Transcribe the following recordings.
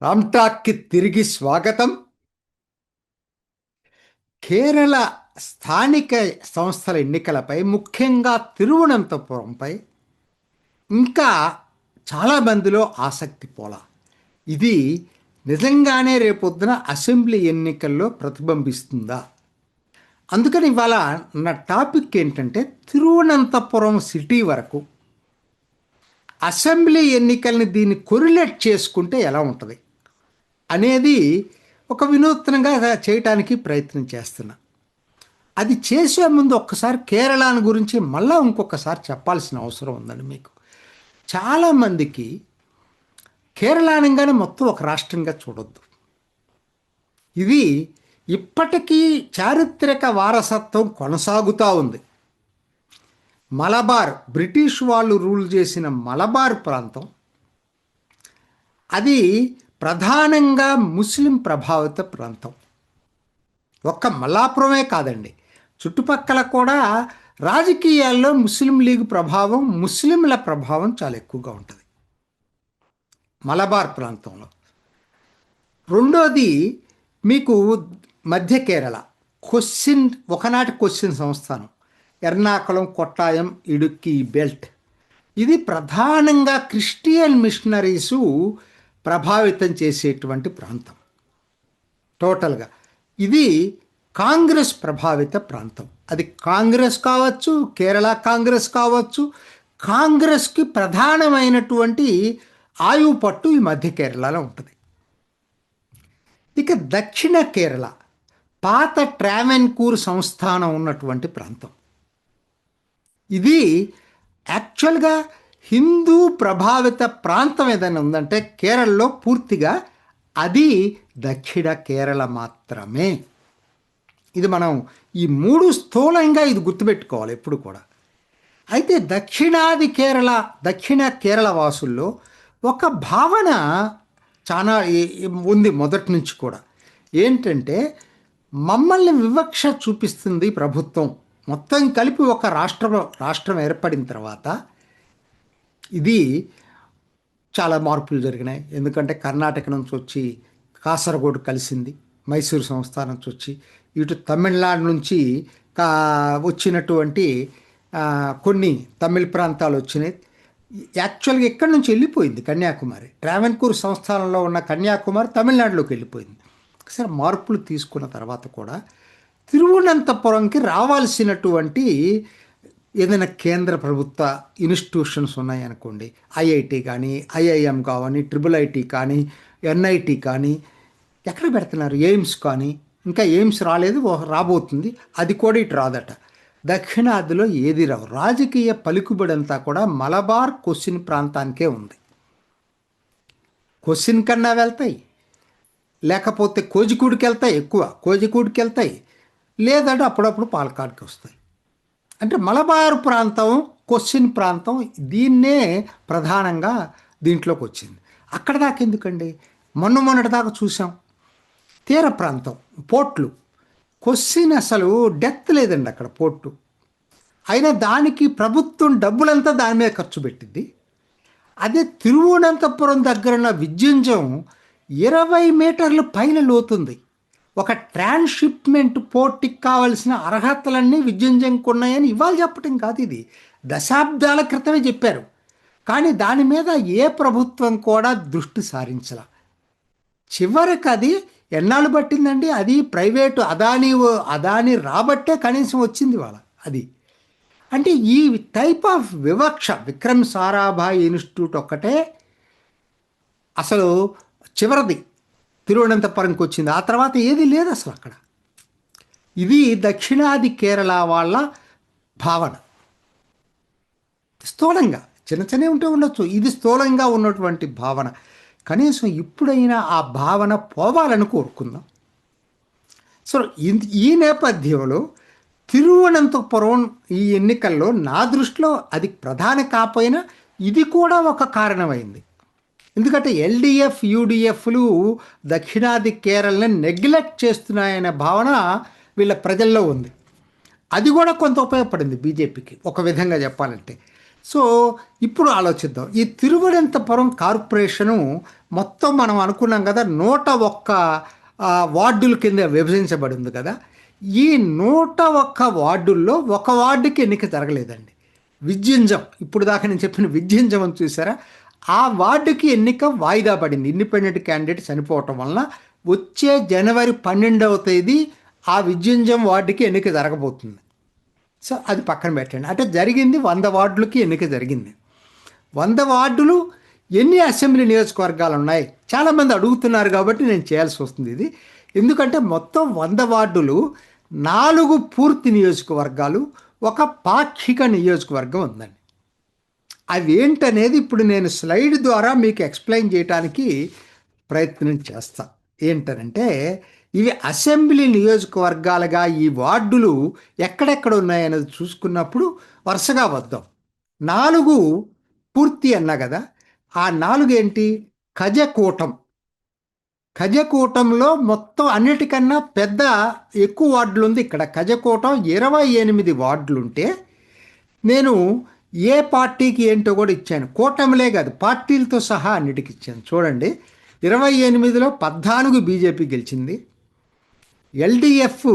రామ్టాక్కి తిరిగి స్వాగతం. కేరళ స్థానిక సంస్థల ఎన్నికలపై, ముఖ్యంగా తిరువనంతపురంపై ఇంకా చాలామందిలో ఆసక్తి పోలా. ఇది నిజంగానే రేపొద్దున అసెంబ్లీ ఎన్నికల్లో ప్రతిబింబిస్తుందా? అందుకని ఇవాళ నా టాపిక్ ఏంటంటే, తిరువనంతపురం సిటీ వరకు అసెంబ్లీ ఎన్నికల్ని దీన్ని కొరిలేట్ చేసుకుంటే ఎలా ఉంటుంది అనేది ఒక వినూత్నంగా చేయటానికి ప్రయత్నం చేస్తున్నా. అది చేసే ముందు ఒక్కసారి కేరళను గురించి మళ్ళీ ఇంకొకసారి చెప్పాల్సిన అవసరం ఉందండి మీకు. చాలామందికి కేరళ అనగానే మొత్తం ఒక రాష్ట్రంగా చూడొద్దు. ఇది ఇప్పటికీ చారిత్రక వారసత్వం కొనసాగుతూ ఉంది. మలబార్, బ్రిటిష్ వాళ్ళు రూల్ చేసిన మలబార్ ప్రాంతం, అది ప్రధానంగా ముస్లిం ప్రభావిత ప్రాంతం. ఒక్క మల్లాపురమే కాదండి, చుట్టుపక్కల కూడా రాజకీయాల్లో ముస్లిం లీగ్ ప్రభావం, ముస్లింల ప్రభావం చాలా ఎక్కువగా ఉంటుంది మలబార్ ప్రాంతంలో. రెండోది మీకు మధ్య కేరళ, ఒకనాటి కొచ్చిన్ సంస్థానం, ఎర్నాకుళం, కొట్టాయం, ఇడుక్కి బెల్ట్. ఇది ప్రధానంగా క్రిస్టియన్ మిషనరీసు ప్రభావితం చేసేటువంటి ప్రాంతం. టోటల్గా ఇది కాంగ్రెస్ ప్రభావిత ప్రాంతం. అది కాంగ్రెస్ కావచ్చు, కేరళ కాంగ్రెస్ కావచ్చు. కాంగ్రెస్కి ప్రధానమైనటువంటి ఆయువు పట్టు ఈ మధ్య కేరళలో ఉంటుంది. ఇక దక్షిణ కేరళ పాత ట్రావెన్కూర్ సంస్థానం ఉన్నటువంటి ప్రాంతం. ఇది యాక్చువల్గా హిందూ ప్రభావిత ప్రాంతం ఏదైనా ఉందంటే కేరళలో పూర్తిగా అది దక్షిణ కేరళ మాత్రమే. ఇది మనం ఈ మూడు స్థూలంగా ఇది గుర్తుపెట్టుకోవాలి ఎప్పుడు కూడా. అయితే దక్షిణ కేరళ వాసుల్లో ఒక భావన చాలా ఉంది మొదటి నుంచి కూడా. ఏంటంటే, మమ్మల్ని వివక్ష చూపిస్తుంది ప్రభుత్వం. మొత్తం కలిపి ఒక రాష్ట్రం ఏర్పడిన తర్వాత ఇది చాలా మార్పులు జరిగినాయి. ఎందుకంటే కర్ణాటక నుంచి వచ్చి కాసరగోడు కలిసింది, మైసూరు సంస్థానం నుంచి వచ్చి ఇటు తమిళనాడు నుంచి వచ్చినటువంటి కొన్ని తమిళ ప్రాంతాలు వచ్చినాయి. యాక్చువల్గా ఎక్కడి నుంచి వెళ్ళిపోయింది కన్యాకుమారి, ట్రావెన్కూర్ సంస్థానంలో ఉన్న కన్యాకుమారి తమిళనాడులోకి వెళ్ళిపోయింది. సరే, మార్పులు తీసుకున్న తర్వాత కూడా తిరువనంతపురంకి రావాల్సినటువంటి ఏదైనా కేంద్ర ప్రభుత్వ ఇన్స్టిట్యూషన్స్ ఉన్నాయనుకోండి, ఐఐటి కానీ, ఐఐఎం కానీ, IIIT కానీ, NIT కానీ, ఎక్కడ పెడుతున్నారు? ఎయిమ్స్ కానీ, ఇంకా ఎయిమ్స్ రాలేదు, రాబోతుంది. అది కూడా ఇటు రాదట. దక్షిణాదిలో ఏది రావు. రాజకీయ పలుకుబడి అంతా కూడా మలబార్ కొచ్చిన్ ప్రాంతానికే ఉంది. కొచ్చిన్ కన్నా వెళ్తాయి, లేకపోతే కోజికూడికి వెళ్తాయి, ఎక్కువ కోజికూడికి వెళ్తాయి, లేదంటే అప్పుడప్పుడు పాలకాడ్కి వస్తాయి. అంటే మలబార్ ప్రాంతం, కొచ్చిన్ ప్రాంతం, దీన్నే ప్రధానంగా దీంట్లోకి వచ్చింది. అక్కడ దాకా ఎందుకండి, మొన్నటి దాకా చూసాం తీర ప్రాంతం, పోర్ట్లు. కొచ్చిన్ అసలు డెత్ లేదండి అక్కడ పోర్టు. అయినా దానికి ప్రభుత్వం డబ్బులంతా దాని మీద ఖర్చు పెట్టింది. అదే తిరువనంతపురం దగ్గర ఉన్న విద్యుంజం 20 మీటర్ల పైన లోతుంది. ఒక ట్రాన్స్షిప్మెంట్ పోర్ట్కి కావాల్సిన అర్హతలన్నీ విద్యుంజంకు ఉన్నాయని ఇవాళ చెప్పటం కాదు, ఇది దశాబ్దాల క్రితమే చెప్పారు. కానీ దాని మీద ఏ ప్రభుత్వం కూడా దృష్టి సారించాల. చివరికి అది ఎన్నాళ్ళు పట్టిందండి, అది ప్రైవేటు అదానీ రాబట్టే కనీసం వచ్చింది వాళ్ళ. అది అంటే ఈ టైప్ ఆఫ్ వివక్ష విక్రమ్ సారాభాయ్ ఇన్స్టిట్యూట్ ఒక్కటే అసలు చివరిది తిరువనంతపురంకి వచ్చింది. ఆ తర్వాత ఏది లేదు అసలు అక్కడ. ఇది దక్షిణాది కేరళ వాళ్ళ భావన. స్థూలంగా చిన్న ఉంటే ఉండొచ్చు, ఇది స్థూలంగా ఉన్నటువంటి భావన. కనీసం ఇప్పుడైనా ఆ భావన పోవాలని కోరుకుందాం. సో ఈ నేపథ్యంలో తిరువనంతపురం ఈ ఎన్నికల్లో నా దృష్టిలో అది ప్రధాన కాకపోయినా ఇది కూడా ఒక కారణమైంది. ఎందుకంటే LDF, UDFలు దక్షిణాది కేరళని నెగ్లెక్ట్ చేస్తున్నాయనే భావన వీళ్ళ ప్రజల్లో ఉంది. అది కూడా కొంత ఉపయోగపడింది బీజేపీకి ఒక విధంగా చెప్పాలంటే. సో ఇప్పుడు ఆలోచిద్దాం. ఈ తిరువనంతపురం కార్పొరేషను మొత్తం మనం అనుకున్నాం కదా, 101 వార్డుల కింద విభజించబడింది కదా. ఈ 101 వార్డుల్లో ఒక వార్డుకి ఎన్నిక జరగలేదండి. విద్యుంజం, ఇప్పుడు దాకా నేను చెప్పిన విద్యుంజం అని చూసారా, ఆ వార్డుకి ఎన్నిక వాయిదా పడింది. ఇండిపెండెంట్ క్యాండిడేట్ చనిపోవటం వలన వచ్చే జనవరి 12వ తేదీ ఆ విద్యుంజం వార్డుకి ఎన్నిక జరగబోతుంది. సో అది పక్కన పెట్టండి. అంటే జరిగింది 100 వార్డులకి ఎన్నిక జరిగింది. 100 వార్డులు ఎన్ని అసెంబ్లీ నియోజకవర్గాలు ఉన్నాయి చాలామంది అడుగుతున్నారు కాబట్టి నేను చేయాల్సి వస్తుంది ఇది. ఎందుకంటే మొత్తం 100 వార్డులు 4 పూర్తి నియోజకవర్గాలు, ఒక పాక్షిక నియోజకవర్గం ఉందండి. అవి ఏంటనేది ఇప్పుడు నేను స్లైడ్ ద్వారా మీకు ఎక్స్ప్లెయిన్ చేయడానికి ప్రయత్నం చేస్తా. ఏంటనంటే ఇవి అసెంబ్లీ నియోజకవర్గాలుగా ఈ వార్డులు ఎక్కడెక్కడ ఉన్నాయనేది చూసుకున్నప్పుడు వరుసగా వద్దాం. 4 పూర్తి అన్నా కదా, ఆ 4 ఏంటి? ఖజకూటం. ఖజకూటంలో మొత్తం అన్నిటికన్నా పెద్ద ఎక్కువ వార్డులు ఉంది ఇక్కడ. ఖజకూటం 28 వార్డులుంటే నేను ఏ పార్టీకి ఏంటో కూడా ఇచ్చాను. కూటమిలే కాదు, పార్టీలతో సహా అన్నిటికి ఇచ్చాను. చూడండి, 28లో 14 బీజేపీ గెలిచింది. ఎల్డిఎఫ్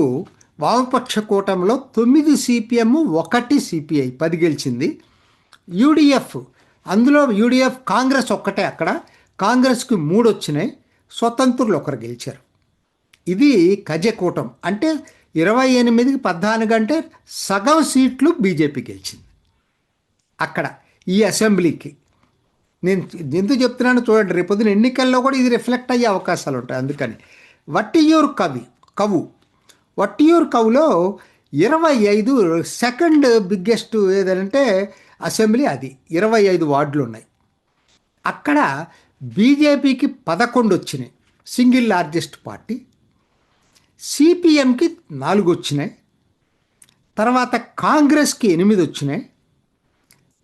వామపక్ష కూటమిలో 9 సిపిఎం, 1 సిపిఐ 10 గెలిచింది. యూడిఎఫ్, అందులో యూడిఎఫ్ కాంగ్రెస్ ఒక్కటే, అక్కడ కాంగ్రెస్కి 3 వచ్చినాయి, స్వతంత్రులు 1 గెలిచారు. ఇది ఖజకూటం. అంటే 28కి 14 అంటే సగం సీట్లు బీజేపీ గెలిచింది అక్కడ ఈ అసెంబ్లీకి. నేను ఎందుకు చెప్తున్నాను చూడండి, రేపొద్దున ఎన్నికల్లో కూడా ఇది రిఫ్లెక్ట్ అయ్యే అవకాశాలు ఉంటాయి. అందుకని వట్టియూరు వట్టియూరు కవులో 25 సెకండ్ బిగ్గెస్ట్ ఏదంటే అసెంబ్లీ, అది 25 వార్డులు ఉన్నాయి. అక్కడ బీజేపీకి 11 వచ్చినాయి, సింగిల్ లార్జెస్ట్ పార్టీ. సిపిఎంకి 4 వచ్చినాయి. తర్వాత కాంగ్రెస్కి 8 వచ్చినాయి.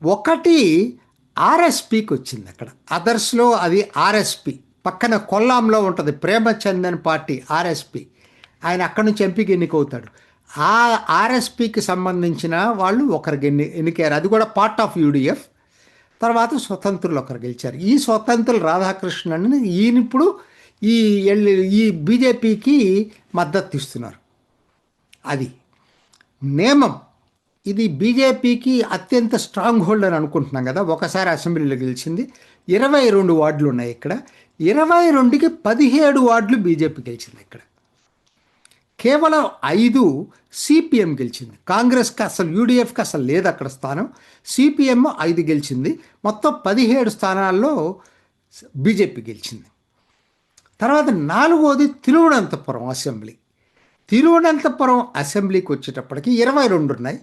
1 ఆర్ఎస్పికి వచ్చింది అక్కడ. అదర్స్లో అది ఆర్ఎస్పి పక్కన కొల్లాంలో ఉంటుంది, ప్రేమచందన్ పార్టీ ఆర్ఎస్పి. ఆయన అక్కడి నుంచి ఎంపీకి ఎన్నికవుతాడు. ఆ ఆర్ఎస్పికి సంబంధించిన వాళ్ళు 1 ఎన్నికారు, అది కూడా పార్ట్ ఆఫ్ యూడిఎఫ్. తర్వాత స్వతంత్రులు 1 గెలిచారు. ఈ స్వతంత్రులు రాధాకృష్ణన్ ఈయన ఇప్పుడు ఈ బీజేపీకి మద్దతు ఇస్తున్నారు. అది నేమం, ఇది బీజేపీకి అత్యంత స్ట్రాంగ్ హోల్డ్ అని అనుకుంటున్నాం కదా. ఒకసారి అసెంబ్లీలో గెలిచింది. 22 వార్డులు ఉన్నాయి ఇక్కడ. 22కి 17 వార్డులు బీజేపీ గెలిచింది ఇక్కడ. కేవలం 5 సిపిఎం గెలిచింది. కాంగ్రెస్కి అసలు, యూడిఎఫ్కి అసలు లేదు అక్కడ స్థానం. సిపిఎం 5 గెలిచింది. మొత్తం 17 స్థానాల్లో బీజేపీ గెలిచింది. తర్వాత 4వది తిరువనంతపురం అసెంబ్లీ. తిరువనంతపురం అసెంబ్లీకి వచ్చేటప్పటికి 22 ఉన్నాయి.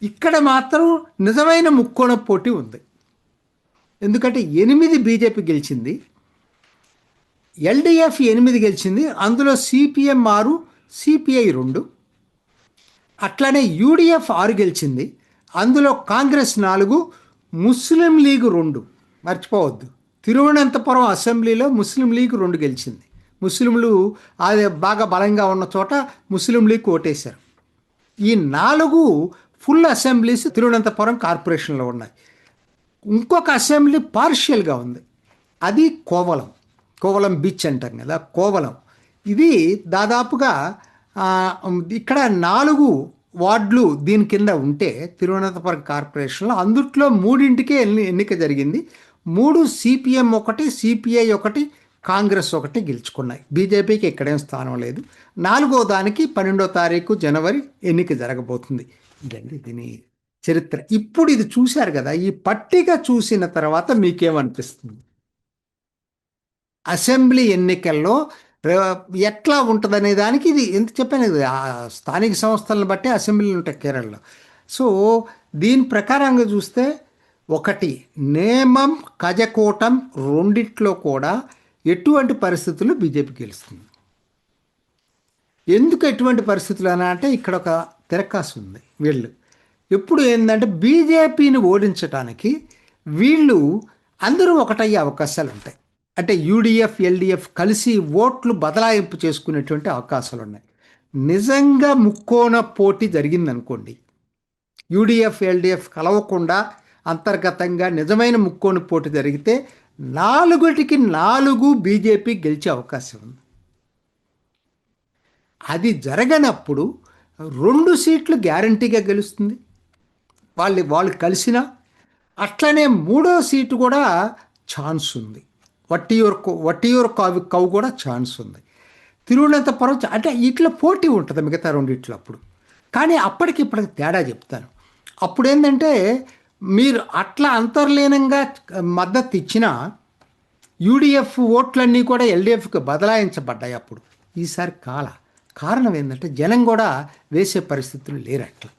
ఇక్కడ మాత్రం నిజమైన ముక్కోణ పోటీ ఉంది. ఎందుకంటే 8 బీజేపీ గెలిచింది, ఎల్డిఎఫ్ 8 గెలిచింది, అందులో సిపిఎం 6, సిపిఐ 2. అట్లానే యూడిఎఫ్ 6 గెలిచింది, అందులో కాంగ్రెస్ 4, ముస్లిం లీగ్ 2. మర్చిపోవద్దు, తిరువనంతపురం అసెంబ్లీలో ముస్లిం లీగ్ 2 గెలిచింది. ముస్లింలు అది బాగా బలంగా ఉన్న చోట ముస్లిం లీగ్ ఓటేశారు. ఈ 4 ఫుల్ అసెంబ్లీస్ తిరువనంతపురం కార్పొరేషన్లో ఉన్నాయి. ఇంకొక అసెంబ్లీ పార్షియల్గా ఉంది, అది కోవలం బీచ్ అంటాం కదా, కోవలం. ఇది దాదాపుగా ఇక్కడ 4 వార్డులు దీని కింద ఉంటే తిరువనంతపురం కార్పొరేషన్లో, అందుట్లో 3ంటికే ఎన్నిక జరిగింది. 3 సిపిఎం 1, సిపిఐ 1, కాంగ్రెస్ 1 గెలుచుకున్నాయి. బీజేపీకి ఇక్కడేం స్థానం లేదు. 4వ దానికి 12వ తారీఖు జనవరి ఎన్నిక జరగబోతుంది. ఇదండి దీని చరిత్ర. ఇప్పుడు ఇది చూశారు కదా, ఈ పట్టిక చూసిన తర్వాత మీకేమనిపిస్తుంది? అసెంబ్లీ ఎన్నికల్లో ఎట్లా ఉంటుందనే దానికి ఇది ఎంత చెప్పాను కదా, ఆ స్థానిక సంస్థలను బట్టి అసెంబ్లీలు ఉంటాయి కేరళలో. సో దీని ప్రకారంగా చూస్తే 1 నేమం, ఖజకూటం రెండిట్లో కూడా ఎటువంటి పరిస్థితుల్లో బీజేపీ గెలుస్తుంది. ఎందుకు ఎటువంటి పరిస్థితులు అని అంటే ఇక్కడ ఒక తిరకాసు ఉంది. వీళ్ళు ఎప్పుడు ఏంటంటే బీజేపీని ఓడించడానికి వీళ్ళు అందరూ ఒకటయ్యే అవకాశాలు ఉంటాయి. అంటే యూడిఎఫ్, ఎల్డిఎఫ్ కలిసి ఓట్లు బదలాయింపు చేసుకునేటువంటి అవకాశాలు ఉన్నాయి. నిజంగా ముక్కోణ పోటీ జరిగిందనుకోండి, యూడిఎఫ్, ఎల్డిఎఫ్ కలవకుండా అంతర్గతంగా నిజమైన ముక్కోని పోటీ జరిగితే 4కి 4 బీజేపీ గెలిచే అవకాశం ఉంది. అది జరగనప్పుడు 2 సీట్లు గ్యారంటీగా గెలుస్తుంది వాళ్ళు కలిసినా. అట్లనే 3వ సీటు కూడా ఛాన్స్ ఉంది. వట్టియూరు కవు కూడా ఛాన్స్ ఉంది. తిరువనంతపురం అంటే ఇట్లా పోటీ ఉంటుంది మిగతా రెండిట్లో అప్పుడు. కానీ అప్పటికిప్పటికి తేడా చెప్తాను. అప్పుడు ఏంటంటే మీరు అట్లా అంతర్లీనంగా మద్దతు ఇచ్చినా యూడిఎఫ్ ఓట్లన్నీ కూడా ఎల్డిఎఫ్కి బదలాయించబడ్డాయి అప్పుడు. ఈసారి కారణం ఏంటంటే జనం కూడా వేసే పరిస్థితులు లేరు అట్లా.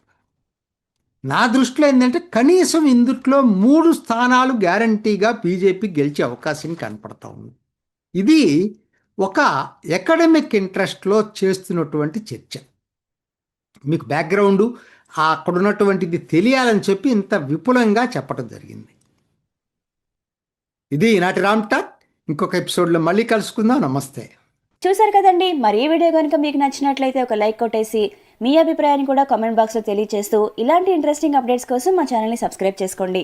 నా దృష్టిలో ఏంటంటే కనీసం ఇందుట్లో 3 స్థానాలు గ్యారంటీగా బీజేపీ గెలిచే అవకాశం కనపడతా ఉంది. ఇది ఒక ఎకడమిక్ ఇంట్రెస్ట్లో చేస్తున్నటువంటి చర్చ. మీకు బ్యాక్గ్రౌండు అక్కడ ఉన్నటువంటిది తెలియాలని చెప్పి ఇంత విపులంగా చెప్పడం జరిగింది. ఇది ఈనాటి రామ్ టాక్. ఇంకొక ఎపిసోడ్లో మళ్ళీ కలుసుకుందాం. నమస్తే. చూసారు కదండి, మరి ఈ వీడియో కనుక మీకు నచ్చినట్లయితే ఒక లైక్ కొట్టేసి మీ అభిప్రాయాన్ని కూడా కామెంట్ బాక్స్లో తెలియజేస్తూ ఇలాంటి ఇంట్రెస్టింగ్ అప్డేట్స్ కోసం మా ఛానల్ని సబ్స్క్రైబ్ చేసుకోండి.